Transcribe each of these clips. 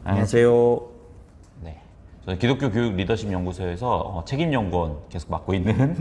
안녕하세요. 네, 저는 기독교 교육 리더십 연구소에서 책임 연구원 계속 맡고 있는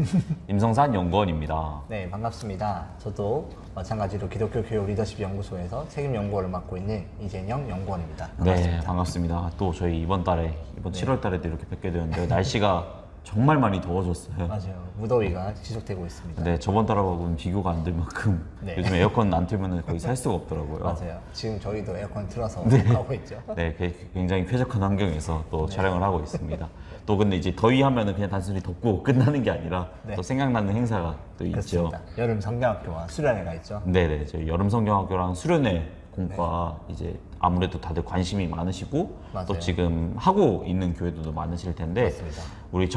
임성산 연구원입니다. 네, 반갑습니다. 저도 마찬가지로 기독교 교육 리더십 연구소에서 책임 연구원을 맡고 있는 이재영 연구원입니다. 반갑습니다. 네, 반갑습니다. 또 저희 이번 7월 달에도 이렇게 뵙게 되는데 날씨가 정말 많이 더워졌어요. 맞아요. 무더위가 지속되고 있습니다. 네, 저번 달하고는 비교가 안 될 만큼 요즘 에어컨 안 틀면 거의 살 수가 없더라고요. 맞아요. 지금 저희도 에어컨 틀어서 하고 있죠. 네, 굉장히 쾌적한 환경에서 또 촬영을 하고 있습니다. 또 근데 이제 더위 하면은 그냥 단순히 덥고 끝나는 게 아니라 또 생각나는 행사가 또 그렇습니다. 있죠. 여름 성경학교와 수련회가 있죠. 네네, 저희 여름 성경학교랑 수련회 공과 이제 아무래도 다들 관심이 많으시고 맞아요. 또 지금 하고 있는 교회들도 많으실 텐데 맞습니다. 우리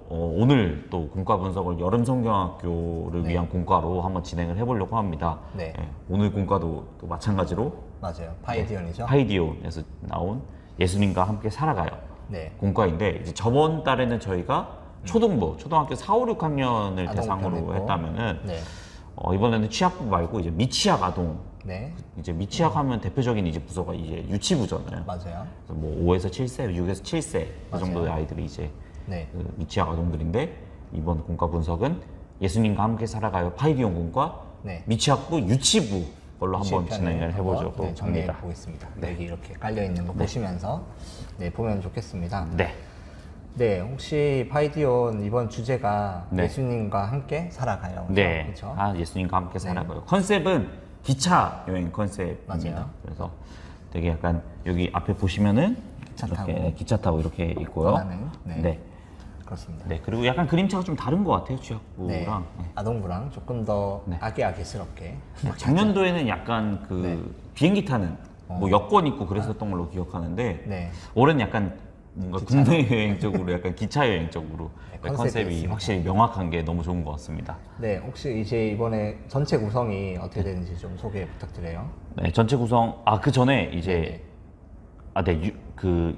오늘 또 공과 분석을 여름 성경학교를 위한 공과로 한번 진행을 해보려고 합니다. 네. 오늘 공과도 또 마찬가지로 맞아요. 파이디언이죠. 파이디온에서 나온 예수님과 함께 살아가요 네. 공과인데 이제 저번 달에는 저희가 초등학교 4, 5, 6학년을 대상으로 아동편이고. 했다면은 네. 이번에는 취약부 말고 이제 미취학 아동 네. 이제 미취학 하면 대표적인 이제 부서가 이제 유치부잖아요. 맞아요. 그래서 뭐 5에서 7세, 6에서 7세 그 맞아요. 정도의 아이들이 이제 네. 그 미취학 아동들인데 이번 공과 분석은 예수님과 함께 살아가요 파이디온 공과 네. 미취학부 유치부 걸로 한번 유치편을 진행을 해보려고 네, 정리해 합니다. 보겠습니다. 여기 이렇게 깔려 있는 거 보시면서 보면 좋겠습니다. 네. 네, 혹시 파이디온 이번 주제가 네. 예수님과 함께 살아가요. 네. 그렇죠? 예수님과 함께 살아가요. 컨셉은 기차 여행 컨셉입니다. 맞아요. 그래서 되게 약간 여기 앞에 보시면은 기차 이렇게 타고. 기차 타고 이렇게 있고요. 떠나는, 네. 네. 그렇습니다. 네. 그리고 약간 그림체가 좀 다른 것 같아요. 취학부랑. 네. 아동부랑 조금 더 네. 아기아기스럽게. 작년도에는 약간 그 비행기 타는 뭐 여권 있고 그랬었던 걸로 기억하는데 네. 올해는 약간 뭔가 국내 여행 쪽으로 약간 기차 여행 쪽으로 컨셉이 컨셉이 있습니다. 확실히 명확한 게 너무 좋은 것 같습니다. 네, 혹시 이제 이번에 전체 구성이 어떻게 되는지 좀 소개 부탁드려요. 네, 전체 구성 그 전에 이제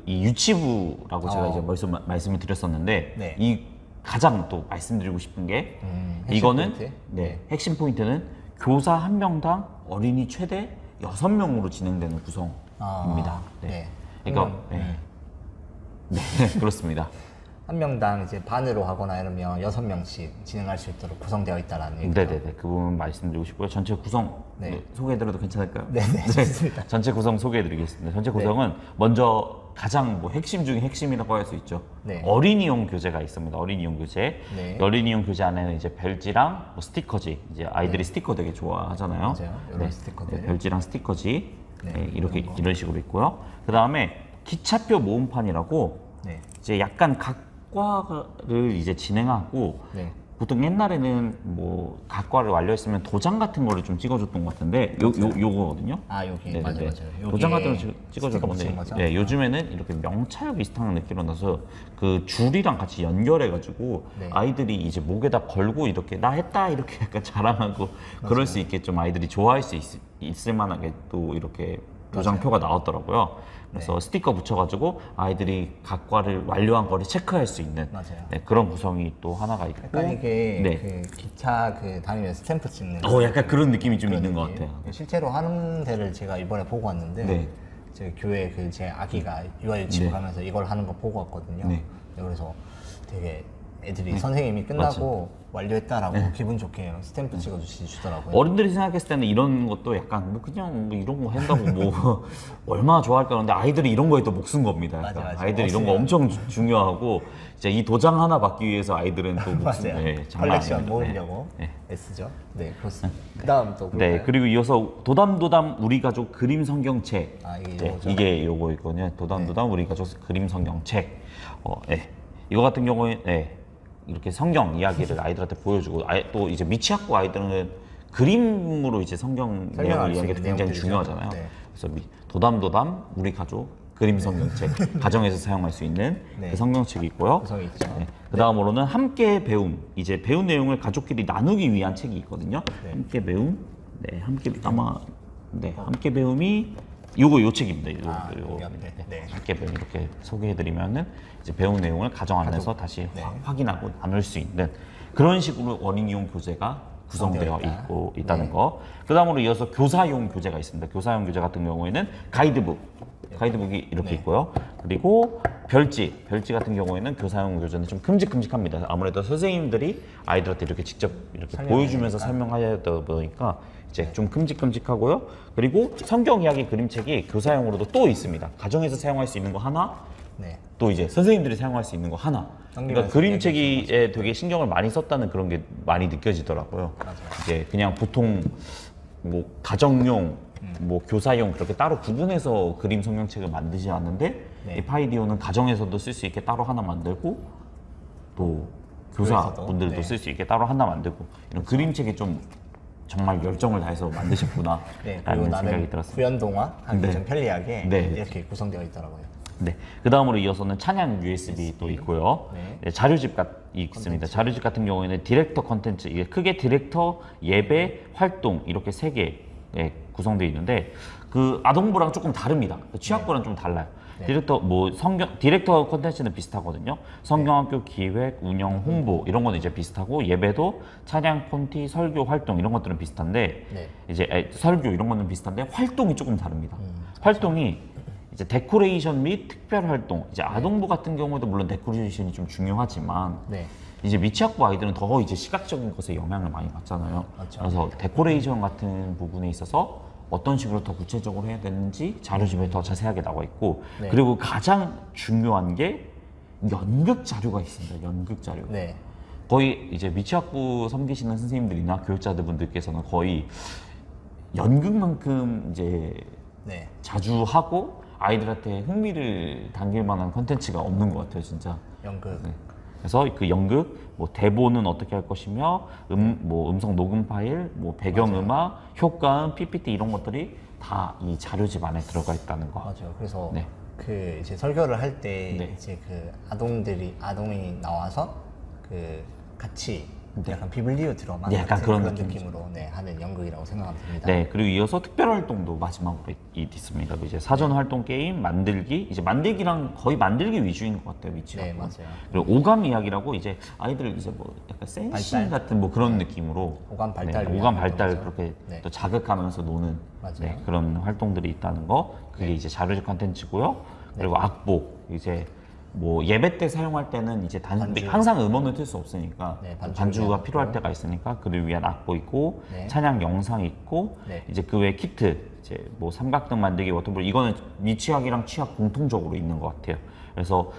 이 유치부라고 제가 이제 말씀을 드렸었는데 네. 이 가장 또 말씀드리고 싶은 게 핵심 이거는 포인트? 핵심 포인트는 교사 한 명당 어린이 최대 6명으로 진행되는 구성입니다. 네. 그러니까 네, 그렇습니다. 한 명당 이제 반으로 하거나 이러면 6명씩 진행할 수 있도록 구성되어 있다라는 얘기죠. 네네네, 그 부분 말씀드리고 싶고요. 전체 구성 소개해드려도 괜찮을까요? 네네, 좋습니다. 전체 구성 소개해드리겠습니다. 전체 구성은 먼저 가장 핵심 중에 핵심이라고 할 수 있죠. 네. 어린이용 교재가 있습니다. 어린이용 교재. 네. 어린이용 교재 안에는 이제 별지랑 뭐 스티커지. 이제 아이들이 스티커 되게 좋아하잖아요. 맞아요. 이런 스티커들. 별지랑 스티커지. 네, 이런 식으로 있고요. 그 다음에 기차표 모음판이라고 네. 이제 약간 각 과를 이제 진행하고 네. 보통 옛날에는 뭐 각 과를 완료했으면 도장 같은 거를 좀 찍어줬던 것 같은데 요거거든요. 여기 네네네. 맞아요. 도장 같은 거 스티커 찍어줬던 건데 붙인 거죠? 요즘에는 이렇게 명찰 비슷한 느낌으로 나서 그 줄이랑 같이 연결해가지고 네. 아이들이 이제 목에다 걸고 이렇게 나 했다 이렇게 약간 자랑하고 그럴 수 있게 좀 아이들이 좋아할 수 있을 만하게 또 이렇게 도장표가 나왔더라고요. 그래서 스티커 붙여가지고 아이들이 각 과를 완료한 거를 체크할 수 있는 맞아요. 그런 구성이 또 하나가 있고 약간 이게 그 기차 다니면서 스탬프 찍는 약간 그런 느낌이 좀 그런 있는 것 느낌. 같아요. 실제로 하는 데를 제가 이번에 보고 왔는데 네. 제 교회 제 아기가 유아유치부 네. 가면서 이걸 하는 거 보고 왔거든요. 네. 그래서 되게 애들이 선생님이 끝나고 완료했다라고 기분 좋게 스탬프 찍어주시더라고요. 어른들이 생각했을 때는 이런 것도 약간 뭐 그냥 뭐 이런 거 한다고 뭐 얼마나 좋아할까 그런데 아이들이 이런 거에 또 목숨 겁니다. 맞아. 아이들이 이런 거 엄청 중요하고 이제 이 도장 하나 받기 위해서 아이들은 또 목숨 맞아요. 장난 컬렉션 아닙니다. 모으려고 네. 애쓰죠. 네, 그렇습니다. 그다음 또 네, 볼까요? 그리고 이어서 도담도담 우리 가족 그림 성경책. 이게 요거죠? 이게 요거 있거든요. 도담도담 우리 가족 그림 성경책. 이거 같은 경우에 이렇게 성경 이야기를 아이들한테 보여주고 또 이제 미취학부 아이들은 그림으로 이제 성경 내용을 이야기가 굉장히 중요하잖아요. 네. 그래서 도담도담 우리 가족 그림 성경책 가정에서 사용할 수 있는 그 성경책이 있고요. 구성이 있죠. 그 다음으로는 함께 배움. 이제 배운 내용을 가족끼리 나누기 위한 책이 있거든요. 함께 배움. 함께 배움이 요 책입니다. 여기 앞에. 네. 함께 배움 이렇게 소개해드리면은 이제 배운 내용을 가정 안에서 다시 확인하고 나눌 수 있는 그런 식으로 어린이용 교재가 구성되어 있다는 거. 그 다음으로 이어서 교사용 교재가 있습니다. 교사용 교재 같은 경우에는 가이드북. 가이드북이 이렇게 네. 있고요. 그리고 별지 같은 경우에는 교사용 교재는 좀 큼직큼직합니다. 아무래도 선생님들이 아이들한테 이렇게 직접 이렇게 보여주면서 설명하다 보니까 이제 좀 큼직큼직하고요. 그리고 성경 이야기 그림책이 교사용으로도 또 있습니다. 가정에서 사용할 수 있는 거 하나, 네. 또 이제 선생님들이 사용할 수 있는 거 하나. 그러니까 그림책이 되게 신경을 많이 썼다는 그런 게 많이 느껴지더라고요. 맞아요. 이게 그냥 보통 뭐 가정용, 뭐 교사용 그렇게 따로 구분해서 그림 성경책을 만들지 않는데 네. 이 파이디오는 가정에서도 쓸 수 있게 따로 하나 만들고 또 교회에서도, 교사분들도 네. 쓸 수 있게 따로 하나 만들고 이런 그림책에 좀 정말 열정을 다해서 만드셨구나 네, 그리고 라는 생각이 나는 들었습니다. 구연동화 하기 네. 좀 편리하게 네. 이렇게 구성되어 있더라고요. 네, 그 다음으로 이어서는 찬양 USB 또 있고요. 네. 네, 자료집 있습니다. 자료집 같은 경우에는 디렉터 컨텐츠, 이게 크게 디렉터, 예배, 활동 이렇게 세 개 구성되어 있는데 그 아동부랑 조금 다릅니다. 그 취약부랑 좀 달라요. 네. 디렉터 컨텐츠는 비슷하거든요. 성경학교 기획, 운영, 홍보 이런 건 이제 비슷하고 예배도 찬양, 콘티, 설교, 활동 이런 것들은 비슷한데 네. 이제 설교 이런 거는 비슷한데 활동이 조금 다릅니다. 활동이 이제 데코레이션 및 특별 활동. 이제 아동부 같은 경우에도 물론 데코레이션이 좀 중요하지만 네. 이제 미취학부 아이들은 더 이제 시각적인 것에 영향을 많이 받잖아요. 맞죠. 그래서 데코레이션 같은 부분에 있어서 어떤 식으로 더 구체적으로 해야 되는지 자료집에 더 자세하게 나와 있고 네. 그리고 가장 중요한 게 연극 자료가 있습니다. 연극 자료. 네. 거의 이제 미취학부 섬기시는 선생님들이나 교육자분들께서는 거의 연극만큼 이제 네. 자주 하고 아이들한테 흥미를 당길 만한 컨텐츠가 없는 것 같아요, 진짜. 연극. 네. 그래서 그 연극, 뭐 대본은 어떻게 할 것이며, 뭐 음성 녹음 파일, 뭐 배경음악, 효과음, PPT 이런 것들이 다 이 자료집 안에 들어가 있다는 거. 맞아요. 그래서 네. 그 이제 설교를 할 때 네. 이제 그 아동이 나와서 그 같이 네. 약간 비블리오 드라마 네, 약간 같은 그런 그런 느낌이죠. 느낌으로 네, 하는 연극이라고 생각하면 됩니다. 네, 그리고 이어서 특별 활동도 마지막으로 있습니다. 이제 사전 활동 게임, 만들기, 이제 만들기랑 거의 만들기 위주인 것 같아요, 위치가. 네, 맞아요. 그리고 오감 이야기라고 이제 아이들 이제 뭐 약간 센시 발달? 같은 뭐 그런 느낌으로 오감 발달 네, 위한 오감 발달 활동이죠. 그렇게 네. 또 자극하면서 노는 맞아요. 네, 그런 활동들이 있다는 거. 그게 네. 이제 자료집 컨텐츠고요. 그리고 악보 이제 뭐 예배 때 사용할 때는 이제 반주. 항상 음원을 틀 수 없으니까 네, 반주를 반주가 위한 필요할 악보. 때가 있으니까 그를 위한 악보 있고 네. 찬양 영상 있고 네. 이제 그 외 키트 이제 뭐 삼각등 만들기 워터볼 이거는 미취학이랑 취학 공통적으로 있는 것 같아요. 그래서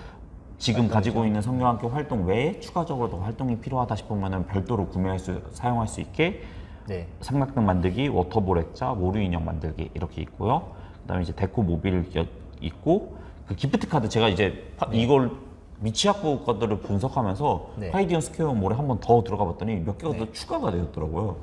지금 가지고 있는 성경학교 활동 외에 추가적으로 더 활동이 필요하다 싶으면은 별도로 사용할 수 있게 네. 삼각등 만들기, 워터볼 액자, 모루 인형 만들기 이렇게 있고요. 그다음에 이제 데코 모빌 있고 그 기프트 카드 제가 이제 이걸 미취학부 것들을 분석하면서 네. 파이디언 스퀘어 몰에 한 번 더 들어가 봤더니 몇 개가 더 추가가 되었더라고요.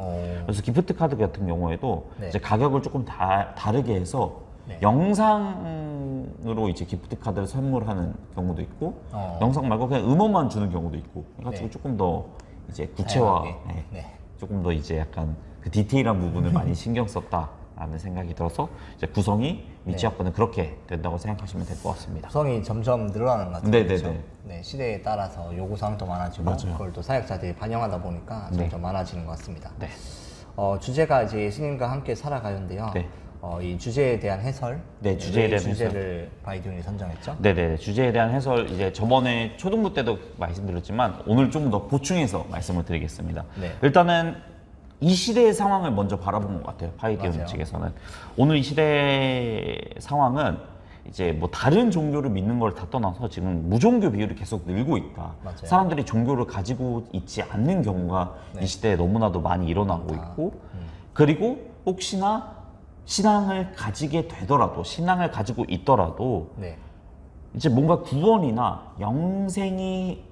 그래서 기프트 카드 같은 경우에도 네. 이제 가격을 조금 다르게 해서 네. 영상으로 이제 기프트 카드를 선물하는 경우도 있고 영상 말고 그냥 음원만 주는 경우도 있고 해가지고 네. 조금 더 이제 구체화, 다양하게. 네. 네. 조금 더 이제 약간 그 디테일한 부분을 많이 신경 썼다라는 생각이 들어서 이제 구성이 미취학부는 그렇게 된다고 생각하시면 될 것 같습니다. 구성이 점점 늘어나는 것 같아요. 네네네. 그렇죠? 네, 시대에 따라서 요구사항도 많아지고 맞아요. 그걸 또 사역자들이 반영하다 보니까 네. 점점 많아지는 것 같습니다. 네. 주제가 이제 예수님과 함께 살아가는데요. 네. 이 주제에 대한 해설, 네, 주제에 왜 대한 주제를 바이디온이 선정했죠. 네네. 주제에 대한 해설 이제 저번에 초등부 때도 말씀드렸지만 오늘 좀 더 보충해서 말씀을 드리겠습니다. 네. 일단은 이 시대의 상황을 먼저 바라본 것 같아요. 파이디언 맞아요. 측에서는 오늘 이 시대의 상황은 이제 뭐 다른 종교를 믿는 걸 다 떠나서 지금 무종교 비율이 계속 늘고 있다. 맞아요. 사람들이 종교를 가지고 있지 않는 경우가 네. 이 시대에 너무나도 많이 일어나고 많다. 있고 그리고 혹시나 신앙을 가지게 되더라도 신앙을 가지고 있더라도 네. 이제 뭔가 구원이나 영생이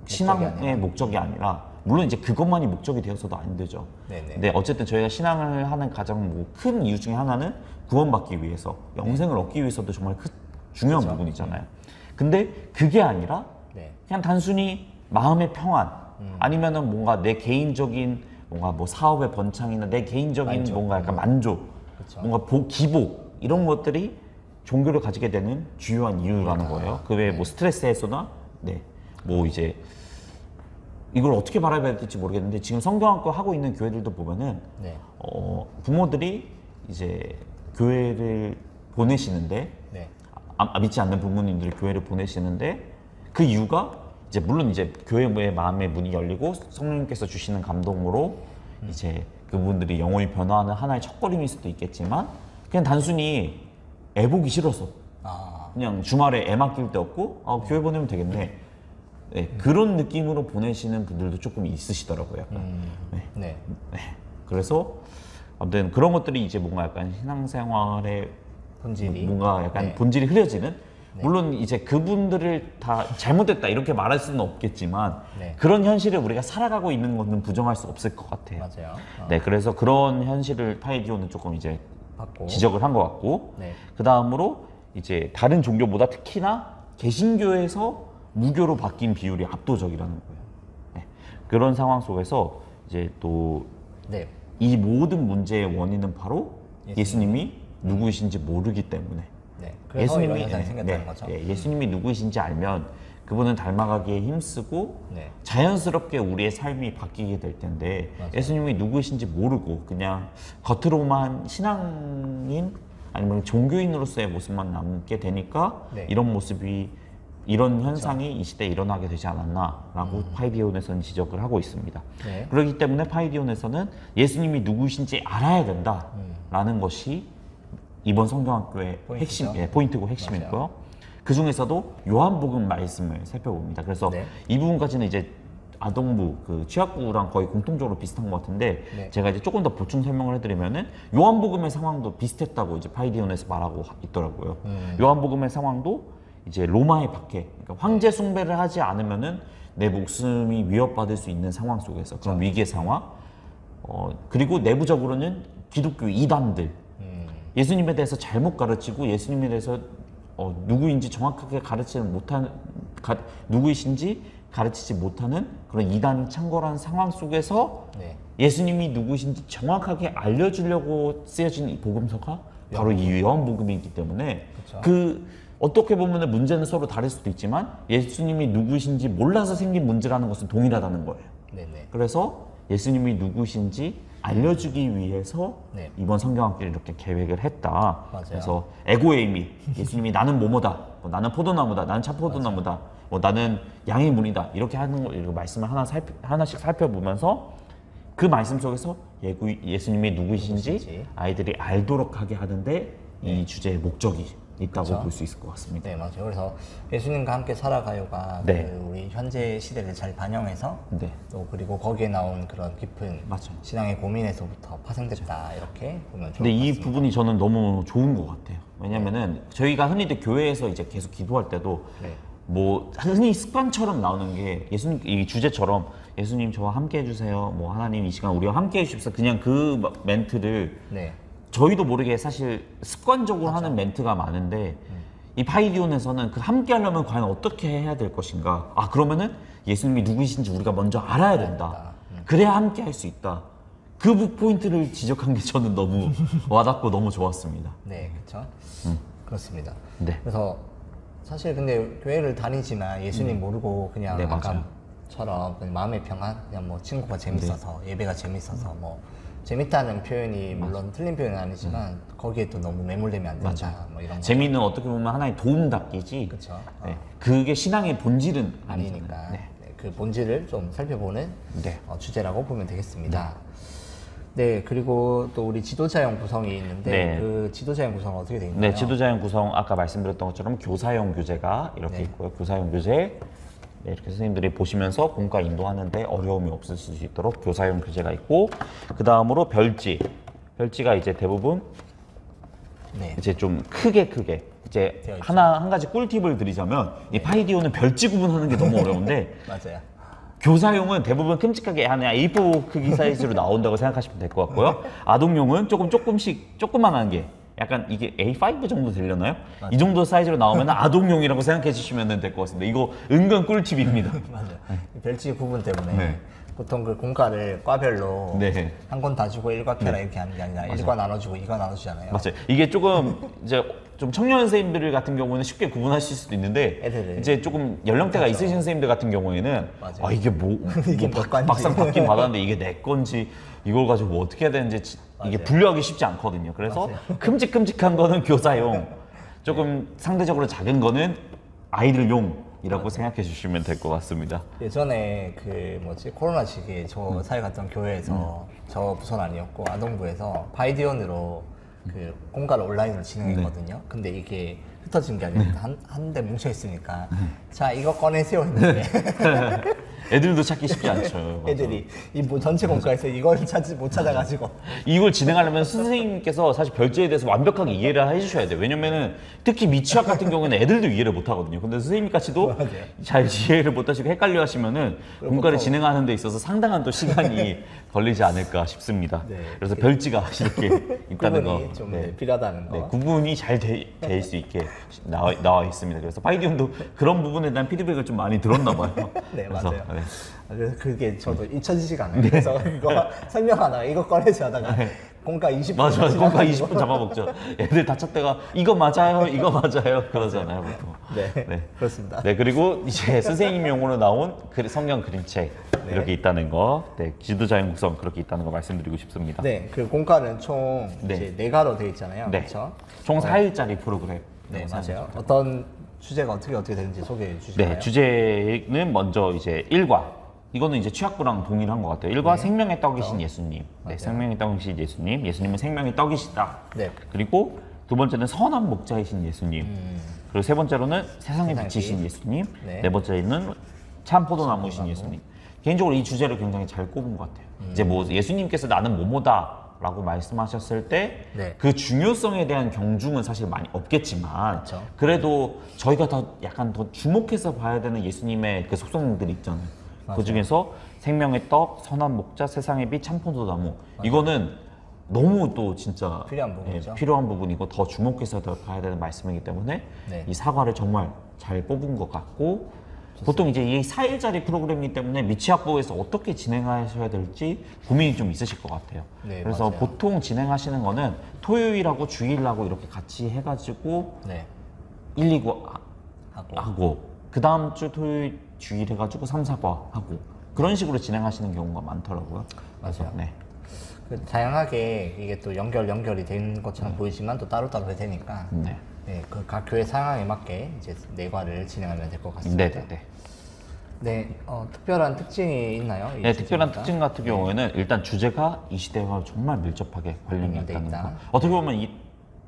신앙의 아니라. 목적이 아니라 물론 이제 그것만이 목적이 되어서도 안 되죠. 네네. 근데 어쨌든 저희가 신앙을 하는 가장 큰 이유 중에 하나는 구원받기 위해서 영생을 얻기 위해서도 정말 중요한 그렇죠. 부분이잖아요. 근데 그게 아니라 네. 그냥 단순히 마음의 평안 아니면은 뭔가 내 개인적인 뭔가 뭐 사업의 번창이나 내 개인적인 만족. 뭔가 약간 만족, 그쵸. 뭔가 기복 이런 것들이 종교를 가지게 되는 주요한 이유라는 거예요. 그 외에 뭐 스트레스 해소나 뭐 이제 이걸 어떻게 바라봐야 될지 모르겠는데 지금 성경학교 하고 있는 교회들도 보면은 네. 부모들이 이제 교회를 보내시는데 네. 믿지 않는 부모님들이 교회를 보내시는데 그 이유가 이제 물론 이제 교회의 마음의 문이 열리고 성령님께서 주시는 감동으로 이제 그분들이 영혼이 변화하는 하나의 첫걸음일 수도 있겠지만 그냥 단순히 애 보기 싫어서 그냥 주말에 애 맡길 데 없고 교회 보내면 되겠네. 네, 그런 느낌으로 보내시는 분들도 조금 있으시더라고요. 약간. 네. 그래서 아무튼 그런 것들이 이제 뭔가 약간 신앙생활의 본질이 뭔가 약간 본질이 흐려지는. 물론 이제 그분들을 다 잘못됐다 이렇게 말할 수는 없겠지만 그런 현실을 우리가 살아가고 있는 것은 부정할 수 없을 것 같아요. 맞아요. 네, 그래서 그런 현실을 파이디오는 조금 이제 받고. 지적을 한 것 같고 그 다음으로 이제 다른 종교보다 특히나 개신교에서 무교로 바뀐 비율이 압도적이라는 거예요. 네. 그런 상황 속에서 이제 또 이 모든 문제의 원인은 바로 예수님이 누구이신지 모르기 때문에 그래서 이런 현상이 생겼다는 거죠. 예수님이 누구이신지 알면 그분은 닮아가기에 힘쓰고 자연스럽게 우리의 삶이 바뀌게 될 텐데 예수님이 누구이신지 모르고 그냥 겉으로만 신앙인 아니면 종교인으로서의 모습만 남게 되니까 이런 모습이 이런 현상이 이 시대에 일어나게 되지 않았나라고 파이디온에서는 지적을 하고 있습니다. 그렇기 때문에 파이디온에서는 예수님이 누구이신지 알아야 된다라는 것이 이번 성경학교의 핵심, 포인트고 핵심이고요. 그 중에서도 요한복음 말씀을 살펴봅니다. 그래서 이 부분까지는 이제 아동부, 그 취약부랑 거의 공통적으로 비슷한 것 같은데 제가 이제 조금 더 보충 설명을 해드리면은 요한복음의 상황도 비슷했다고 이제 파이디온에서 말하고 있더라고요. 요한복음의 상황도 이제 로마의 박해, 그러니까 황제 숭배를 하지 않으면은 내 목숨이 위협받을 수 있는 상황 속에서 그런 위기의 상황, 그리고 내부적으로는 기독교 이단들, 예수님에 대해서 잘못 가르치고 예수님에 대해서 누구인지 정확하게 가르치지 못하는 누구이신지 가르치지 못하는 그런 이단이 창궐한 상황 속에서 예수님이 누구이신지 정확하게 알려주려고 쓰여진 이 복음서가 바로 이 요한복음이기 때문에 그 어떻게 보면 문제는 서로 다를 수도 있지만 예수님이 누구이신지 몰라서 생긴 문제라는 것은 동일하다는 거예요. 그래서 예수님이 누구신지 알려주기 위해서 이번 성경학기를 이렇게 계획을 했다. 그래서 에고의 의미, 예수님이 나는 뭐뭐다, 나는 포도나무다, 나는 차포도나무다, 나는 양의 문이다 이렇게 하는 걸 이렇게 말씀을 하나씩 살펴보면서 그 말씀 속에서 예수님이 누구이신지 아이들이 알도록 하게 하는데 이 주제의 목적이 있다고 볼 수 있을 것 같습니다. 네, 맞아요. 그래서 예수님과 함께 살아가요가 그 우리 현재 시대를 잘 반영해서 또 그리고 거기에 나온 그런 깊은 신앙의 고민에서부터 파생됐다 이렇게 보면 좋을 것 같습니다. 근데 이 부분이 저는 너무 좋은 것 같아요. 왜냐면은 저희가 흔히들 교회에서 이제 계속 기도할 때도 뭐 흔히 습관처럼 나오는 게 예수님 이 주제처럼 예수님 저와 함께 해주세요. 뭐 하나님 이 시간 우리와 함께 해주십사 그냥 그 멘트를 저희도 모르게 사실 습관적으로 하는 멘트가 많은데 이 파이디온에서는 그 함께 하려면 과연 어떻게 해야 될 것인가. 그러면은 예수님이 누구이신지 우리가 먼저 알아야 된다. 그래야 함께 할 수 있다. 그 포인트를 지적한 게 저는 너무 와닿고 너무 좋았습니다. 네, 그렇죠. 그렇습니다. 그래서 사실 근데 교회를 다니지만 예수님 모르고 그냥 아까처럼 그냥 마음의 평안, 그냥 뭐 친구가 재밌어서 예배가 재밌어서 뭐 재밌다는 표현이 물론 틀린 표현은 아니지만 거기에 또 너무 매몰되면 안 된다. 뭐 이런 재미는 어떻게 보면 하나의 도움닫기지. 그게 신앙의 본질은 아니니까. 그 본질을 좀 살펴보는 주제라고 보면 되겠습니다. 그리고 또 우리 지도자형 구성이 있는데 그 지도자형 구성은 어떻게 되어 있나요? 지도자형 구성 아까 말씀드렸던 것처럼 교사형 교재가 이렇게 있고요. 교사형 교재 이렇게 선생님들이 보시면서 공과 인도하는데 어려움이 없으실 수 있도록 교사용 교재가 있고 그 다음으로 별지가 이제 대부분 이제 좀 크게 이제 한 가지 꿀팁을 드리자면 이 파이디오는 별지 구분하는 게 너무 어려운데 교사용은 대부분 큼직하게 한 A4 크기 사이즈로 나온다고 생각하시면 될 것 같고요. 아동용은 조그만한 게 약간 이게 A5 정도 되려나요? 이 정도 사이즈로 나오면 아동용이라고 생각해 주시면 될 것 같습니다. 이거 은근 꿀팁입니다. 별지 구분 때문에 보통 그 공과를 과별로 한 권 다 주고 1과 켜라 이렇게 하는 게 아니라 1과 나눠주고 2과 나눠주잖아요. 맞아요. 이게 조금 이제 좀 청년 선생님들 같은 경우는 쉽게 구분하실 수도 있는데 이제 조금 연령대가 있으신 선생님들 같은 경우에는 이게 이게 막상 받긴 받았는데 이게 내 건지 이걸 가지고 뭐 어떻게 해야 되는지 이게 분류하기 쉽지 않거든요. 그래서 큼직큼직한 거는 교사용, 조금 상대적으로 작은 거는 아이들용이라고 생각해 주시면 될 것 같습니다. 예전에 그 뭐지 코로나 시기에 저 사회 갔던 교회에서 저 부서는 아니었고 아동부에서 바이디언으로 그 공가를 온라인으로 진행했거든요. 근데 이게 흩어진 게 아니라 한 대 뭉쳐 있으니까 자 이거 꺼내세요 했는데 애들도 찾기 쉽지 않죠. 애들이 이 뭐 전체 공과에서 이걸 못 찾아가지고 이걸 진행하려면 선생님께서 사실 별제에 대해서 완벽하게 이해를 해주셔야 돼요. 왜냐면은 특히 미취학 같은 경우는 애들도 이해를 못 하거든요. 근데 선생님까지도 잘 이해를 못 하시고 헷갈려 하시면은 공과를 진행하는 데 있어서 상당한 또 시간이 걸리지 않을까 싶습니다. 네. 그래서 별지가 이렇게 있다는 거. 구분이 좀 필요하다는 거. 네, 구분이 잘 될 수 있게 나와 있습니다. 그래서 파이디움도 그런 부분에 대한 피드백을 좀 많이 들었나 봐요. 네, 그래서, 맞아요. 네. 그래서 그게 저도 잊혀지지가 않아요. 그래서 이거 설명하다가 이거 꺼내지 하다가 공과 20분 맞아, 공과 20분 잡아먹죠. 애들 다 찾다가 이거 맞아요, 이거 맞아요 그러잖아요, 보통. 네, 그렇습니다. 네, 그리고 이제 선생님용으로 나온 성경 그림책 이렇게 있다는 거, 네, 지도자형 구성 그렇게 있다는 거 말씀드리고 싶습니다. 네, 그 공과는 총 이제 4가로 되어 있잖아요. 네, 그렇죠? 총 4일짜리 프로그램. 네, 맞아요. 어떤 주제가 어떻게 되는지 소개해 주실까요? 네, 주제는 먼저 이제 1과 이거는 이제 취학부랑 동일한 것 같아요. 1과 생명의 떡이신 예수님. 네, 생명의 떡이신 예수님. 예수님은 생명의 떡이시다. 네. 그리고 두 번째는 선한 목자이신 예수님. 그리고 세 번째로는 세상의 빛이신 예수님. 네 번째는 참 포도나무이신 예수님. 개인적으로 이 주제를 굉장히 잘 꼽은 것 같아요. 이제 뭐 예수님께서 나는 뭐뭐다라고 말씀하셨을 때 그 중요성에 대한 경중은 사실 많이 없겠지만 그렇죠. 그래도 저희가 더 약간 더 주목해서 봐야 되는 예수님의 그 속성들이 있잖아요. 그 중에서 생명의 떡, 선한 목자, 세상의 빛, 참포도나무. 이거는 너무 또 진짜 필요한 부분이죠. 필요한 부분이고 더 주목해서 더 봐야 되는 말씀이기 때문에 이 사과를 정말 잘 뽑은 것 같고 보통 이제 이 4일짜리 프로그램이기 때문에 미취학부에서 어떻게 진행하셔야 될지 고민이 좀 있으실 것 같아요. 네, 그래서 맞아요. 보통 진행하시는 거는 토요일하고 주일하고 이렇게 같이 해가지고 1, 2과 하고 그 다음 주 토요일 주일 해가지고 3, 4과 하고 그런 식으로 진행하시는 경우가 많더라고요. 그래서, 맞아요. 네. 그 다양하게 이게 또 연결이 된 것처럼 보이지만 또 따로따로 되니까 그 각 교회 상황에 맞게 이제 4과를 진행하면 될 것 같습니다. 네, 특별한 특징이 있나요? 네, 특별한 특징 같은 경우에는 일단 주제가 이 시대와 정말 밀접하게 관련이 있다는 거. 어떻게 보면 이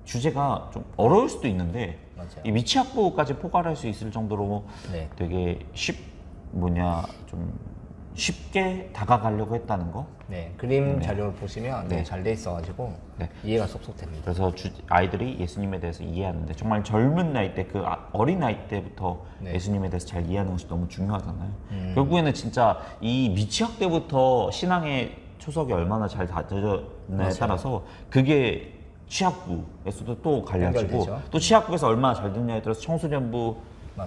주제가 좀 어려울 수도 있는데 이 미취학부까지 포괄할 수 있을 정도로 되게 좀 쉽게 다가가려고 했다는 거. 네, 그림 자료를 보시면 잘 돼 있어가지고 이해가 쏙쏙 됩니다. 그래서 아이들이 예수님에 대해서 이해하는데 정말 젊은 나이 때, 그 어린 나이 때부터 예수님에 대해서 잘 이해하는 것이 너무 중요하잖아요. 결국에는 진짜 이 미취학 때부터 신앙의 초석이 얼마나 잘 다져졌냐에 따라서 그게 취학부에서도 또 갈려지고 또 취학부에서 얼마나 잘 됐냐에 따라서 청소년부,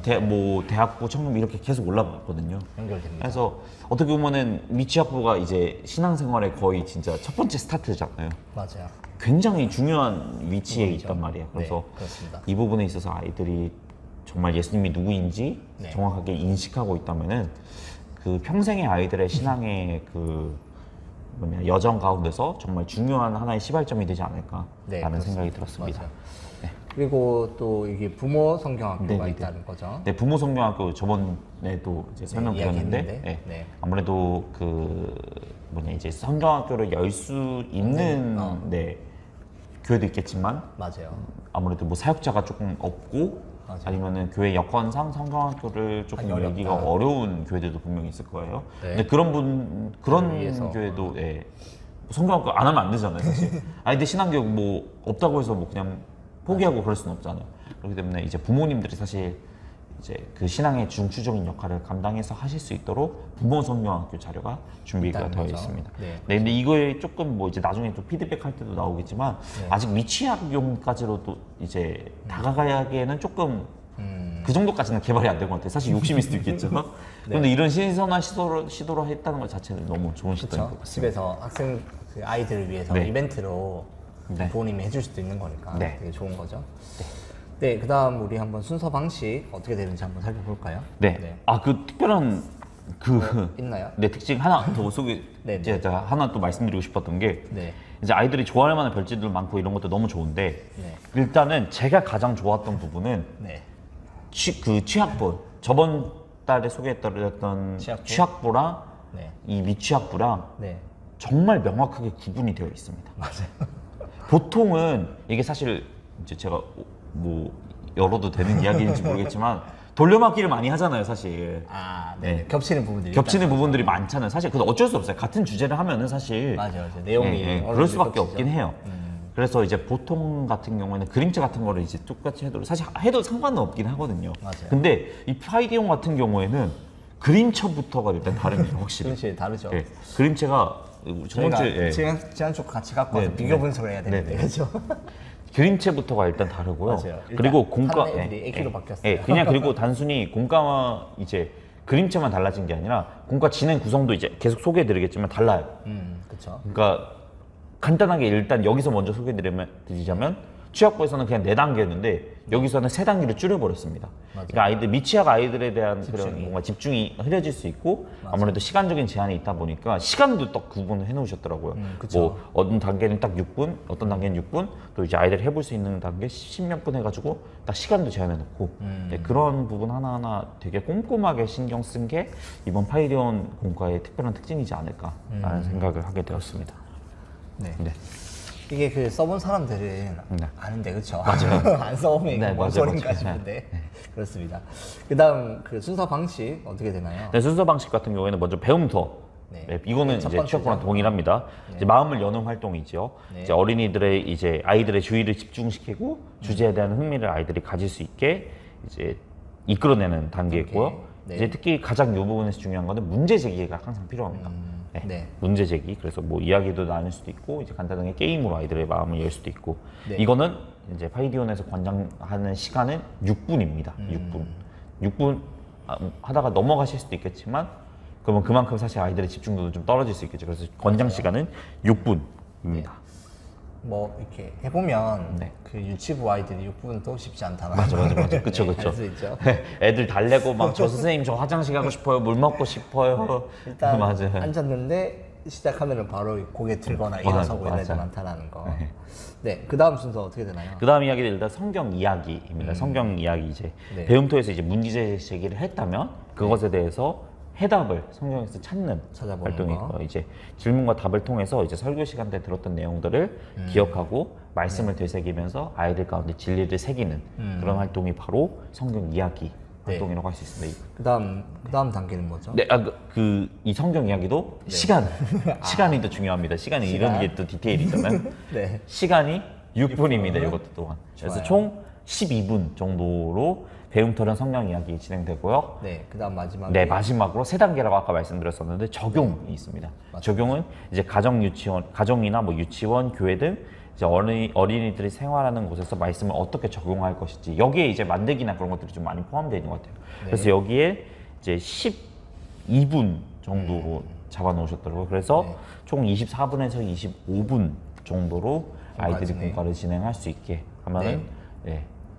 대학부, 청년부 이렇게 계속 올라가거든요. 연결됩니다. 그래서 어떻게 보면은 미취학부가 이제 신앙생활의 거의 진짜 첫 번째 스타트잖아요. 맞아요. 굉장히 중요한 위치에 있단 말이에요. 그래서 그렇습니다. 이 부분에 있어서 아이들이 정말 예수님이 누구인지 정확하게 인식하고 있다면은 그 평생의 아이들의 신앙의 여정 가운데서 정말 중요한 하나의 시발점이 되지 않을까라는 생각이 들었습니다. 그리고 또 이게 부모 성경학교가 있다는 거죠. 네, 부모 성경학교 저번에도 이제 설명드렸는데 아무래도 이제 성경학교를 열 수 있는 교회도 있겠지만 아무래도 뭐 사역자가 조금 없고 아니면은 교회 여건상 성경학교를 조금 열기가 어려운 교회들도 분명히 있을 거예요. 근데 그런 교회도 성경학교 안 하면 안 되잖아요, 사실. 아이들 신앙교육 뭐 없다고 해서 뭐 그냥 포기하고 그럴 수는 없잖아요. 그렇기 때문에 이제 부모님들이 사실 이제 그 신앙의 중추적인 역할을 감당해서 하실 수 있도록 부모 성경학교 자료가 준비가 되어 있습니다. 근데 이거에 조금 뭐 이제 나중에 또 피드백 할 때도 나오겠지만 아직 미취학용까지로도 이제 다가가기에는 조금 그 정도까지는 개발이 안 된 것 같아요. 사실 욕심일 수도 있겠죠. 그런데 이런 신선한 시도를 했다는 것 자체는 너무 좋은 시도인 것 같습니다. 집에서 학생 아이들을 위해서 이벤트로 부모님이 해줄 수도 있는 거니까 되게 좋은 거죠. 네, 그다음 우리 한번 순서 방식 어떻게 되는지 한번 살펴볼까요? 그 특별한 있나요? 특징 하나 더 제가 하나 또 말씀드리고 싶었던 게 이제 아이들이 좋아할 만한 별지들 많고 이런 것도 너무 좋은데 네. 일단은 제가 가장 좋았던 부분은 네. 그 취약부 저번 달에 소개했던 취약부랑 네. 이 미취약부랑 네. 정말 명확하게 구분이 되어 있습니다. 맞아요. 보통은 이게 사실 이제 제가 뭐 열어도 되는 이야기인지 모르겠지만 돌려막기를 많이 하잖아요, 사실. 아, 네. 겹치는 부분들이 겹치는 부분들이 많잖아요. 사실 그건 어쩔 수 없어요. 같은 주제를 하면은 사실 맞아요. 내용이 그럴 수밖에 없긴 해요. 그래서 이제 보통 같은 경우에는 그림체 같은 거를 이제 똑같이 해도 사실 해도 상관은 없긴 하거든요. 맞아요. 근데 이 파이디온 같은 경우에는 그림체부터가 일단 다릅니다, 확실히. 그렇지, 다르죠. 네. 그림체가 저번 주에 지난 주 같이 갖고 와서 네, 비교 분석을 해야 되는데, 그렇죠? 그림체부터가 일단 다르고요. 맞아요. 그리고 공과 애들이 A키로 바뀌었어요. 그냥 그리고 단순히 공과와 이제 그림체만 달라진 게 아니라 공과 진행 구성도 이제 계속 소개해드리겠지만 달라요. 그렇죠. 그러니까 간단하게 일단 여기서 먼저 소개해드리자면 취약부에서는 그냥 4단계였는데 여기서는 3단계로 줄여버렸습니다. 그러니까 아이들 미취학 아이들에 대한 그런 뭔가 집중이 흐려질 수 있고 아무래도 시간적인 제한이 있다 보니까 시간도 딱 구분을 해놓으셨더라고요. 뭐 어떤 단계는 딱 6분, 어떤 단계는 6분, 또 이제 아이들이 해볼 수 있는 단계 10몇 분 해가지고 딱 시간도 제한해놓고 네, 그런 부분 하나하나 되게 꼼꼼하게 신경 쓴 게 이번 파이디온 공과의 특별한 특징이지 않을까라는 생각을 하게 되었습니다. 네. 네. 이게 그 써본 사람들은 아는데 그렇죠? 맞아요. 안 써보면 네, 뭔 맞아요, 소린가 맞아요. 싶은데 그렇습니다. 그다음 그 순서 방식 어떻게 되나요? 네, 순서 방식 같은 경우에는 먼저 배움터. 네, 이거는 첫 이제 번째죠. 취약부랑 동일합니다. 이제 마음을 여는 활동이죠. 이제 어린이들의 이제 아이들의 주의를 집중시키고 주제에 대한 흥미를 아이들이 가질 수 있게 이제 이끌어내는 단계고요. 이제 특히 가장 이 부분에서 중요한 거는 문제 제기가 항상 필요합니다. 문제 제기. 그래서 뭐 이야기도 나눌 수도 있고 이제 간단하게 게임으로 아이들의 마음을 열 수도 있고 이거는 이제 파이디온에서 권장하는 시간은 6분입니다. 6분 하다가 넘어가실 수도 있겠지만 그러면 그만큼 사실 아이들의 집중도도 좀 떨어질 수 있겠죠. 그래서 권장 시간은 6분입니다. 뭐 이렇게 해보면 그 유치부 아이들이 6분도 쉽지 않다나. 맞아. 그쵸. 할수 있죠. 애들 달래고 막 저 선생님 저 화장실 가고 싶어요. 물 먹고 싶어요. 일단 맞아요. 앉았는데 시작하면은 바로 고개 들거나 일어서고 이런 애들 많다라는 거. 네, 그 다음 순서 어떻게 되나요? 그 다음 이야기는 일단 성경 이야기입니다. 성경 이야기 이제 배움터에서 이제 문제 제기를 했다면 그것에 대해서 해답을 성경에서 찾는 활동이고요. 이제 질문과 답을 통해서 이제 설교 시간 때 들었던 내용들을 기억하고 말씀을 되새기면서 아이들 가운데 진리를 새기는 그런 활동이 바로 성경 이야기 활동이라고 할 수 있습니다. 그다음 단계는 뭐죠? 네, 이 성경 이야기도 시간이 더 중요합니다. 시간이 이런 게 또 디테일이잖아요. 시간이 6분입니다. 이것도 또한. 그래서 총 12분 정도로 배움터는 성경 이야기 진행되고요. 그다음 마지막. 마지막으로 3단계라고 아까 말씀드렸었는데 적용이 있습니다. 적용은 이제 가정이나 뭐 유치원, 교회 등 이제 어린이들이 생활하는 곳에서 말씀을 어떻게 적용할 것인지 여기에 이제 만들기나 그런 것들이 좀 많이 포함되어 있는 것 같아요. 그래서 여기에 이제 12분 정도로 잡아 놓으셨더라고요. 그래서 총 24분에서 25분 정도로 아이들이 공과를 진행할 수 있게 하면은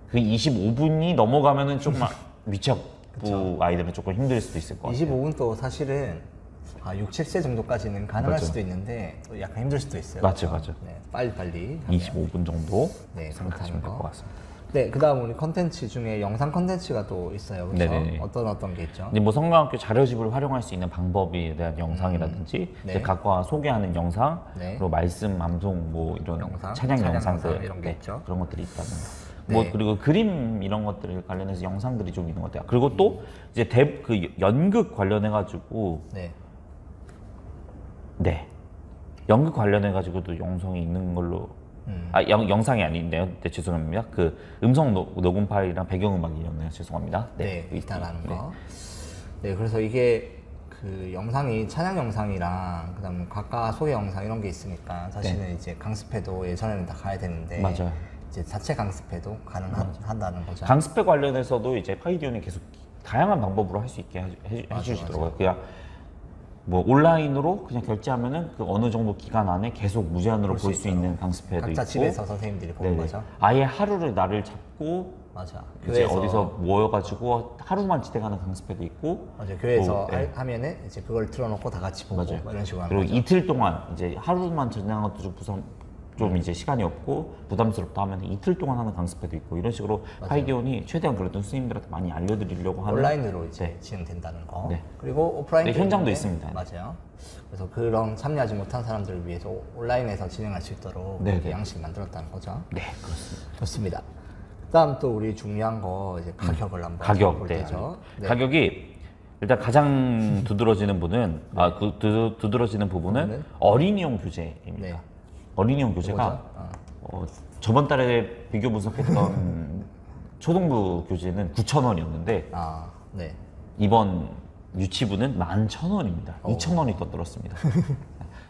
그 25분이 넘어가면은 조금 미취학부 아이들은 조금 힘들 수도 있을 것 같아요. 25분도 사실은 6, 7세 정도까지는 가능할 수도 있는데 또 약간 힘들 수도 있어요. 맞죠. 빨리 25분 정도 네, 생각하시면 될 것 같습니다. 네, 그다음 우리 컨텐츠 중에 영상 컨텐츠가 또 있어요. 그렇죠? 네네. 어떤 게 있죠? 뭐 성경학교 자료집을 활용할 수 있는 방법에 대한 영상이라든지 이제 각과 소개하는 영상, 그리고 말씀, 암송, 뭐 이런 찬양 영상들 이런 게 있죠. 그런 것들이 있다는 거. 뭐 그리고 그림 이런 것들 관련해서 영상들이 좀 있는 것 같아요. 그리고 또 이제 그 연극 관련해 가지고 연극 관련해 가지고도 영상이 있는 걸로 영상이 아닌데요. 네, 죄송합니다. 그 음성 녹음 파일이랑 배경음악이었네요. 죄송합니다. 있다라는 거. 네, 그래서 이게 그 영상이 찬양 영상이랑 그다음에 각각 소개 영상 이런 게 있으니까 사실은 이제 강습회도 예전에는 다 가야 되는데 맞아요. 이제 자체 강습회도 가능하다는 거죠. 강습회 관련해서도 이제 파이디온이 계속 다양한 방법으로 할 수 있게 해주시더라고요. 그냥 뭐 온라인으로 그냥 결제하면은 그 어느 정도 기간 안에 계속 무제한으로 볼 수 있는 강습회도 각자 있고 집에서 선생님들이 보는 거죠. 아예 하루를 날을 잡고 맞아. 이제 어디서 모여가지고 하루만 지내가는 강습회도 있고. 맞아. 교회에서 하면은 이제 그걸 틀어놓고 다 같이 보고 뭐 이런 식으로 하는 그리고 거죠. 이틀 동안 이제 하루만 지내는 것도 좀 이제 시간이 없고 부담스럽다 하면 이틀 동안 하는 강습회도 있고 이런 식으로 파이디온이 최대한 그래도 스님들한테 많이 알려드리려고 하는 온라인으로 이제 진행된다는 거. 네. 그리고 오프라인 현장도 있습니다. 맞아요. 그래서 그런 참여하지 못한 사람들을 위해서 온라인에서 진행할 수 있도록 이렇게 양식을 만들었다는 거죠. 네, 그렇습니다. 좋습니다. 그다음 또 우리 중요한 거 이제 가격을 한번 가격, 볼 네. 때죠. 네. 가격이 일단 가장 두드러지는 부분은 두드러지는 부분은 어린이용 교재입니다. 네. 어린이용 교재가 저번 달에 비교 분석했던 초등부 교재는 9,000원이었는데 네. 이번 유치부는 11,000원입니다. 2,000원이 더 들었습니다.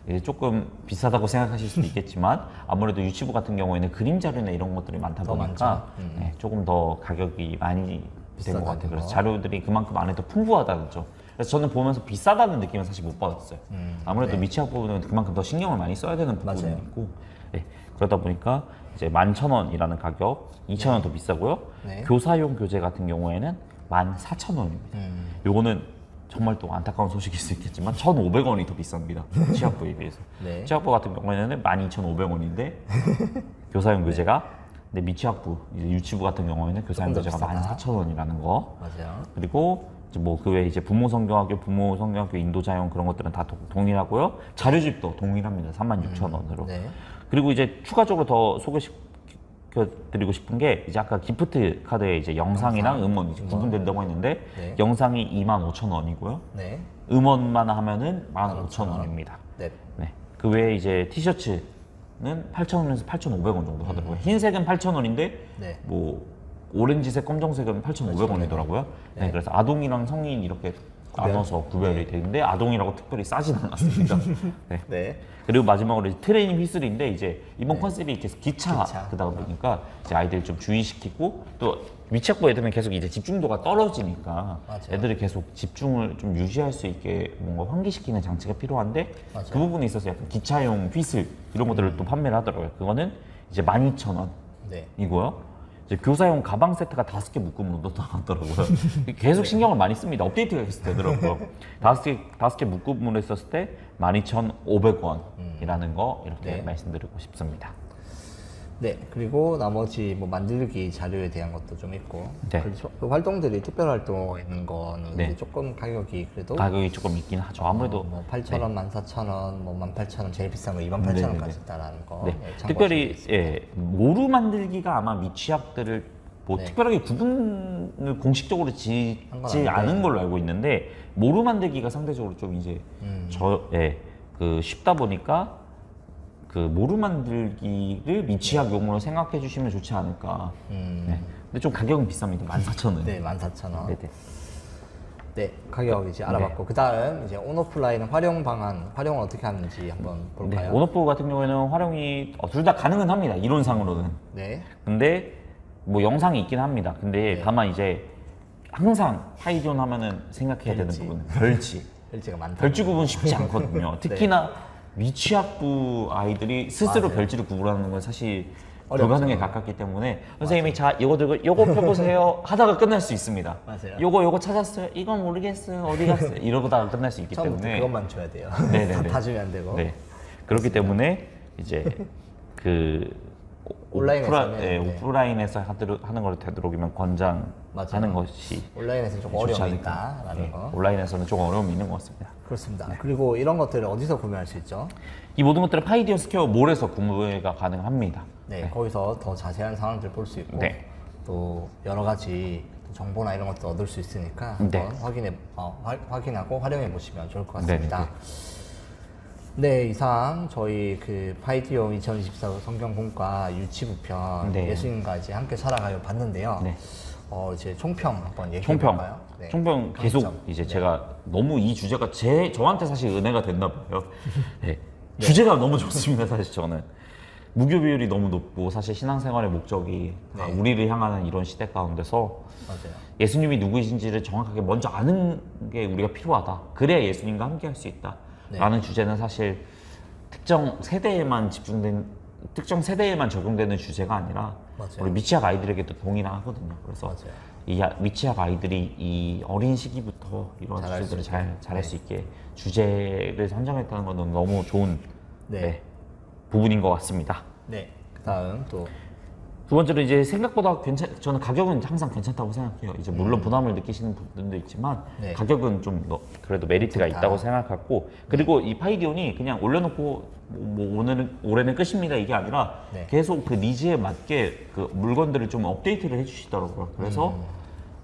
이게 조금 비싸다고 생각하실 수도 있겠지만 아무래도 유치부 같은 경우에는 그림 자료나 이런 것들이 많다 보니까 네, 조금 더 가격이 많이 된 것 같아요. 그래서 자료들이 그만큼 안에 더 풍부하다는 점. 그래서 저는 보면서 비싸다는 느낌은 사실 못 받았어요. 아무래도 미취학 부분은 그만큼 더 신경을 많이 써야 되는 부분이 맞아요. 있고 네, 그러다 보니까 이제 11,000원이라는 가격, 2,000원 더 비싸고요. 교사용 교재 같은 경우에는 14,000원입니다. 요거는 정말 또 안타까운 소식일 수 있겠지만 1,500원이 더 비쌉니다. 취학부에 비해서. 취학부 같은 경우에는 12,500원인데 교사용 교재가 근데 미취학부, 이제 유치부 같은 경우에는 교사용 교재가 14,000원이라는 거. 맞아요. 그리고 뭐 그 외에 이제 부모 성경학교 인도자용 그런 것들은 다 동일하고요. 자료집도 동일합니다. 36,000원으로. 그리고 이제 추가적으로 더 소개시켜드리고 싶은 게 이제 아까 기프트 카드에 이제 영상이랑 음원 이제 구분된다고 했는데 영상이 25,000원이고요. 음원만 하면은 15,000원입니다. 네. 그 외에 이제 티셔츠는 8,000원에서 8,500원 정도 하더라고요. 흰색은 8,000원인데 뭐 오렌지색, 검정색은 8,500원이더라고요. 그래서 아동이랑 성인 이렇게 나눠서 구별이 되는데 아동이라고 특별히 싸진 않았습니다. 그리고 마지막으로 이제 트레이닝 휘슬인데 이제 이번 컨셉이 계속 기차다 보니까 이제 아이들 좀 주의시키고 또 미취학부 애들은 계속 이제 집중도가 떨어지니까 애들이 계속 집중을 좀 유지할 수 있게 뭔가 환기시키는 장치가 필요한데 그 부분에 있어서 약간 기차용 휘슬 이런 것들을 또 판매를 하더라고요. 그거는 이제 12,000원이고요. 이제 교사용 가방 세트가 5개 묶음으로 나왔더라고요. 계속 신경을 많이 씁니다. 업데이트가 계속 되더라고요. 5개 묶음으로 했었을 때 12,500원이라는 거 이렇게 말씀드리고 싶습니다. 네, 그리고 나머지 뭐 만들기 자료에 대한 것도 좀 있고 그 활동들이 특별 활동에 있는 거는 이제 조금 가격이 그래도 조금 있긴 하죠. 아무래도 뭐 8,000원, 14,000원, 뭐 18,000원 제일 비싼 거 28,000원까지 있다라는 거. 특별히 모루 만들기가 아마 미취학들을 뭐 특별하게 구분을 공식적으로 짓지 않은 걸로 알고 있는데 모루 만들기가 상대적으로 좀 이제 쉽다 보니까 그 모루 만들기를 미취학 용으로 생각해 주시면 좋지 않을까. 근데 좀 가격은 비쌉니다. 14,000원. 네, 14,000원. 네, 가격 이제 알아봤고 그 다음 이제 온오프라인 활용을 어떻게 하는지 한번 볼까요? 온오프 같은 경우에는 활용이 둘 다 가능은 합니다. 이론상으로는. 근데 뭐 영상이 있긴 합니다. 근데 다만 이제 항상 파이디온 하면은 생각해야 되는 부분 별지가 많다. 별지 구분 쉽지 않거든요. 특히나 미취학부 아이들이 스스로 별지를 구분하는 건 사실 불가능에 가깝기 때문에 선생님이 자 이거 들고 이거 펴보세요 하다가 끝날 수 있습니다. 요거 찾았어요. 이건 모르겠어요. 어디 갔어요? 이러다가 끝날 수 있기 때문에 그것만 줘야 돼요. 다 주면 안 되고. 그렇기 때문에 이제 그 오프라인에서 하는 걸 되도록이면 권장하는 것이 온라인에서는 좀 어려움이 있다라는 거. 온라인에서는 조금 어려움이 있는 것 같습니다. 그렇습니다. 그리고 이런 것들을 어디서 구매할 수 있죠? 이 모든 것들은 파이디온 스퀘어 몰에서 구매가 가능합니다. 거기서 더 자세한 상황들 볼 수 있고 또 여러 가지 정보나 이런 것도 얻을 수 있으니까 한번 확인하고 활용해 보시면 좋을 것 같습니다. 이상 저희 그 파이디온 2024 성경공과 유치부편 예수님과 이제 함께 살아가요 봤는데요. 이제 총평 한번 얘기해 볼까요? 총평 계속 이제 제가 너무 이 주제가 저한테 사실 은혜가 됐나 봐요. 주제가 너무 좋습니다. 사실 저는 무교 비율이 너무 높고 사실 신앙생활의 목적이 우리를 향하는 이런 시대 가운데서 예수님이 누구이신지를 정확하게 먼저 아는 게 우리가 필요하다. 그래야 예수님과 함께 할 수 있다. 라는 주제는 사실 특정 세대에만 집중된 특정 세대에만 적용되는 주제가 아니라 맞아요. 우리 미취학 아이들에게도 동일하 하거든요. 그래서 맞아요. 이 미취학 아이들이 이 어린 시기부터 이런 잘할 주제들을 수 잘할 수 있게 주제를 선정했다는 것은 너무 좋은 네. 부분인 것 같습니다. 네. 그다음 또 두 번째로 이제 생각보다 저는 가격은 항상 괜찮다고 생각해요. 이제 물론 부담을 느끼시는 분들도 있지만 네. 가격은 좀 그래도 메리트가 괜찮다. 있다고 생각했고, 그리고 이 파이디온이 그냥 올려놓고 뭐 올해는 끝입니다 이게 아니라 네. 계속 그 니즈에 맞게 그 물건들을 좀 업데이트를 해주시더라고요. 그래서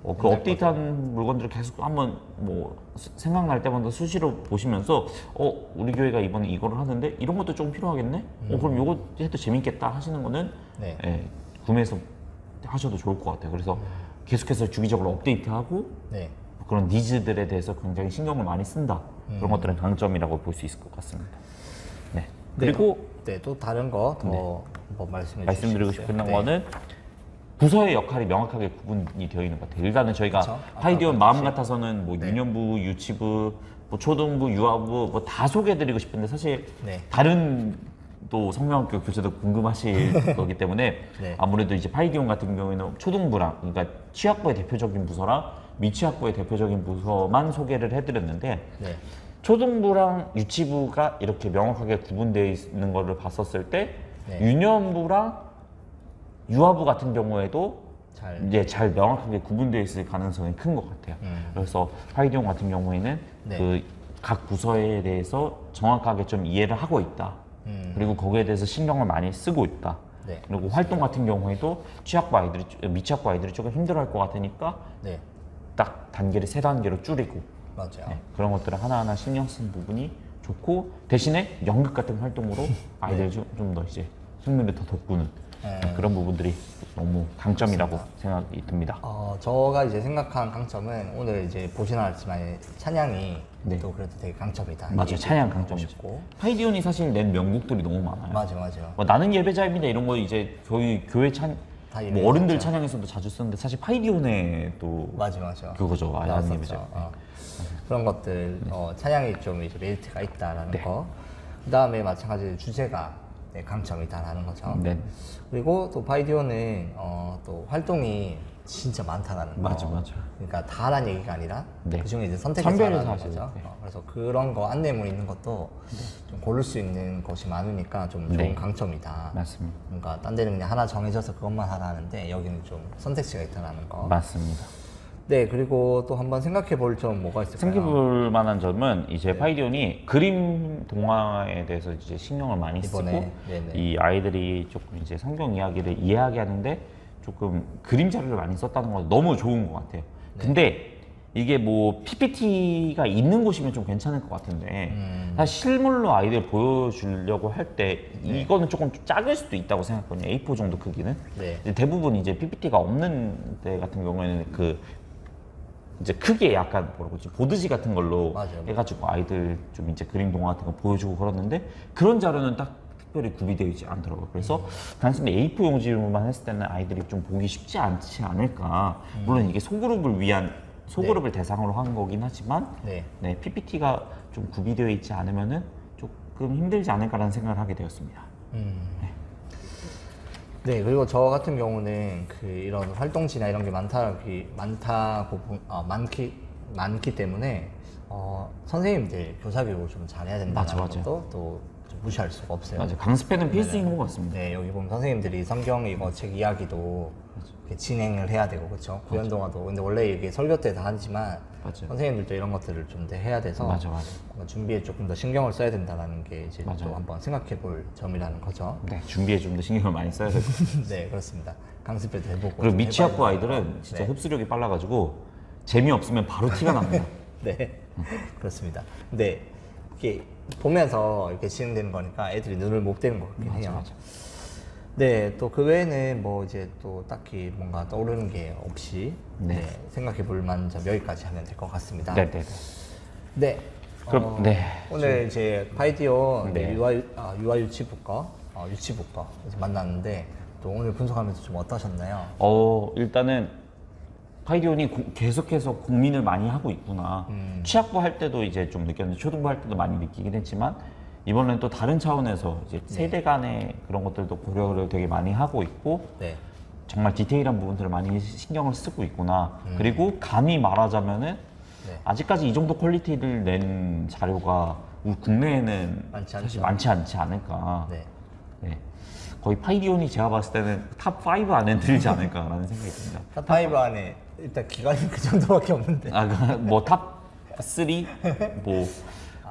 그 업데이트한 물건들을 계속 한번 뭐 생각날 때마다 수시로 보시면서 우리 교회가 이번에 이거를 하는데 이런 것도 좀 필요하겠네? 그럼 이거 해도 재밌겠다 하시는 거는 네. 구매해서 하셔도 좋을 것 같아요. 그래서 계속해서 주기적으로 업데이트하고 네. 그런 니즈들에 대해서 굉장히 신경을 많이 쓴다. 그런 것들은 강점이라고 볼 수 있을 것 같습니다. 네. 그리고 네, 또 다른 거 더 한번 말씀드리고 주십시오. 싶은 네. 거는 부서의 역할이 명확하게 구분이 되어 있는 것 같아요. 일단은 저희가 그쵸? 파이디온 아까 마음 말했듯이. 같아서는 뭐 네. 유년부, 유치부, 뭐 초등부, 유아부 뭐 다 소개해드리고 싶은데 사실 네. 다른 또 성명학교 교재도 궁금하실 거기 때문에 네. 아무래도 이제 파이디온 같은 경우에는 초등부랑 그러니까 취학부의 대표적인 부서랑 미취학부의 대표적인 부서만 소개를 해드렸는데 네. 초등부랑 유치부가 이렇게 명확하게 구분되어 있는 거를 봤었을 때 네. 유년부랑 유아부 같은 경우에도 잘 이제 잘 명확하게 구분되어 있을 가능성이 큰 것 같아요. 그래서 파이디온 같은 경우에는 네. 그 각 부서에 대해서 정확하게 좀 이해를 하고 있다. 그리고 거기에 대해서 신경을 많이 쓰고 있다. 네. 그리고 활동 같은 경우에도 취학부 아이들이 미취학부 아이들이 조금 힘들어할 것 같으니까 네. 딱 단계를 3단계로 줄이고 맞아요. 네, 그런 것들을 하나하나 신경 쓴 부분이 좋고, 대신에 연극 같은 활동으로 아이들 좀 더 이제 흥미를 더 돋구는 그런 부분들이 너무 강점이라고 생각이 듭니다. 저가 이제 생각한 강점은 오늘 이제 보시나 알지만 찬양이 네. 또 그래도 되게 강점이다. 맞아요. 이게 찬양 좀 강점이죠. 싶고. 파이디온이 사실 낸 명곡들이 너무 많아요. 맞아. 뭐 나는 예배자입니다 이런 거 이제 저희 교회 다 뭐 유명하죠. 어른들 찬양에서도 자주 쓰는데 사실 파이디온의 또 맞아. 그거죠. 나는 나왔었죠. 예배자. 그런 것들 찬양이 좀 이제 메리트가 있다라는 네. 거. 그다음에 마찬가지로 주제가 네, 강점이다라는 거죠. 네. 그리고 또 파이디오는 또 활동이 진짜 많다라는 거. 맞아. 그러니까 다 하라는 얘기가 아니라 네. 그중에 이제 선택해서 선별해서 하라는 하시죠. 거죠. 네. 그래서 그런 거 안내문 있는 것도 좀 고를 수 있는 것이 많으니까 좀 좋은 네. 강점이다. 맞습니다. 그러니까 딴 데는 그냥 하나 정해져서 그것만 하라 하는데 여기는 좀 선택지가 있다라는 거. 맞습니다. 네, 그리고 또 한번 생각해 볼 점 뭐가 있을까요? 생각해볼 만한 점은 이제 네. 파이디온이 그림 동화에 대해서 이제 신경을 많이 이번에, 쓰고 네네. 이 아이들이 조금 이제 성경 이야기를 이해하게 하는데 조금 그림자를 많이 썼다는 건 너무 좋은 것 같아요. 네. 근데 이게 뭐 PPT가 있는 곳이면 좀 괜찮을 것 같은데 사실 실물로 아이들 보여주려고 할 때 네. 이거는 조금 작을 수도 있다고 생각하거든요. A4 정도 크기는. 네. 근데 대부분 이제 PPT가 없는 데 같은 경우에는 그 이제 크게 약간 뭐라고 하지 보드지 같은 걸로 맞아요. 해가지고 아이들 좀 이제 그림 동화 같은 거 보여주고 그러는데 그런 자료는 딱 특별히 구비되어 있지 않더라고요. 그래서 단순히 A4 용지로만 했을 때는 아이들이 좀 보기 쉽지 않지 않을까. 물론 이게 소그룹을 위한 소그룹을 대상으로 한 거긴 하지만 네. 네, PPT가 좀 구비되어 있지 않으면은 조금 힘들지 않을까라는 생각을 하게 되었습니다. 네, 그리고 저 같은 경우는 그 이런 활동지나 이런 게 많기 때문에 선생님들 교사 교육을 좀 잘해야 된다는 맞아. 것도 또 좀 무시할 수가 없어요. 맞아요. 강습회는 필수인 것 같습니다. 네, 여기 보면 선생님들이 성경 이거 책 이야기도 이렇게 진행을 해야 되고 그렇죠. 구연 동화도 근데 원래 이게 설교 때 다 하지만 맞아요. 선생님들도 이런 것들을 좀 더 해야 돼서 맞아. 뭔가 준비에 조금 더 신경을 써야 된다는 게 이제 또 맞아요. 한번 생각해 볼 점이라는 거죠. 네, 준비에 좀 더 신경을 많이 써야 되고. 네, 그렇습니다. 강습회도 해보고 그리고 좀 미취학부 해봐야 아이들은 되고요. 진짜 네. 흡수력이 빨라가지고 재미없으면 바로 티가 납니다. 네, 그렇습니다. 근데 이렇게 보면서 이렇게 진행되는 거니까 애들이 눈을 못 떼는 것 같긴 해요. 맞아. 네, 또 그 외에는 뭐 이제 또 딱히 뭔가 떠오르는 게 없이 네. 네, 생각해 볼 만한 점 여기까지 하면 될 것 같습니다. 네네네. 네. 그럼, 네. 오늘 이제 파이디온 네. 유아 유치부 거 이제 만났는데 또 오늘 분석하면서 좀 어떠셨나요? 일단은 파이디온이 계속해서 고민을 많이 하고 있구나. 취학부 할 때도 이제 좀 느꼈는데 초등부 할 때도 많이 느끼긴 했지만 이번엔 또 다른 차원에서 이제 세대 간의 그런 것들도 고려를 되게 많이 하고 있고 네. 정말 디테일한 부분들을 많이 신경을 쓰고 있구나. 그리고 감히 말하자면은 네. 아직까지 이 정도 퀄리티를 낸 자료가 우리 국내에는 사실 많지 않지 않을까. 네. 네. 거의 파이디온이 제가 봤을 때는 탑 5 안에 들지 않을까라는 생각이 듭니다. 탑5 안에 일단 기간이 그 정도밖에 없는데. 뭐탑 3? 뭐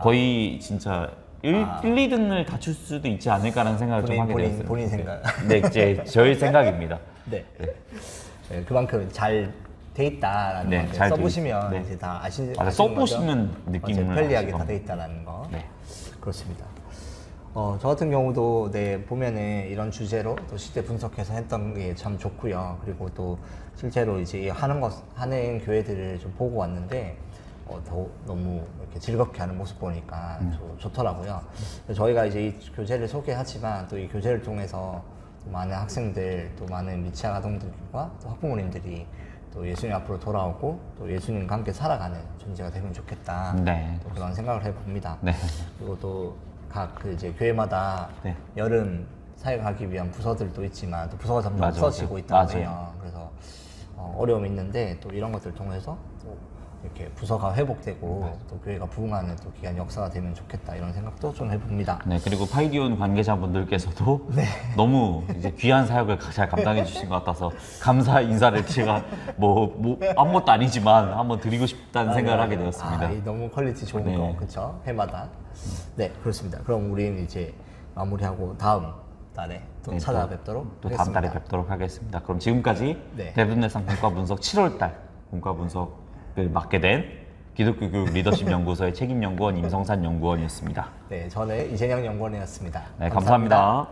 거의 진짜 1, 2등을 다출 수도 있지 않을까라는 생각을 좀 하게 되었어요. 본인 생각. 네, 이제 저의 생각입니다. 네. 네. 그만큼 잘 돼 있다라는 네, 거 잘 돼 써보시면 네. 이제 다 아시는 써보시면 느낌을 편리하게 아시죠. 다 돼 있다라는 거. 네. 그렇습니다. 저 같은 경우도 네, 보면은 이런 주제로 또 실제 분석해서 했던 게 참 좋고요. 그리고 또 실제로 이제 하는 교회들을 좀 보고 왔는데 더 너무 이렇게 즐겁게 하는 모습 보니까 좋더라고요. 저희가 이제 이 교재를 소개하지만 또 이 교재를 통해서 또 많은 학생들, 또 많은 미취학 아동들과 또 학부모님들이 또 예수님 앞으로 돌아오고 또 예수님과 함께 살아가는 존재가 되면 좋겠다. 네. 또 그런 생각을 해봅니다. 네. 그리고 또 각 그 이제 교회마다 네. 여름 사역하기 위한 부서들도 있지만 또 부서가 점점 맞아, 없어지고 맞아. 있다고 맞아요. 해요. 그래서 어려움이 있는데 또 이런 것들 통해서 또 이렇게 부서가 회복되고 또 교회가 부흥하는 또 귀한 역사가 되면 좋겠다 이런 생각도 좀 해봅니다. 네, 그리고 파이디온 관계자분들께서도 너무 이제 귀한 사역을 잘 감당해 주신 것 같아서 감사 인사를 제가 뭐 아무것도 아니지만 한번 드리고 싶다는 생각을 하게 되었습니다. 너무 퀄리티 좋은 네. 거, 그쵸? 해마다. 네, 그렇습니다. 그럼 우리는 이제 마무리하고 다음 달에 또 네, 찾아뵙도록 또 하겠습니다. 다음 달에 뵙도록 하겠습니다. 그럼 지금까지 네. 대분내상 분과 분석 7월달 분과 분석을 맡게 된 기독교 교육 리더십 연구소의 책임 연구원 임성산 연구원이었습니다. 네, 저는 이재영 연구원이었습니다. 네, 감사합니다.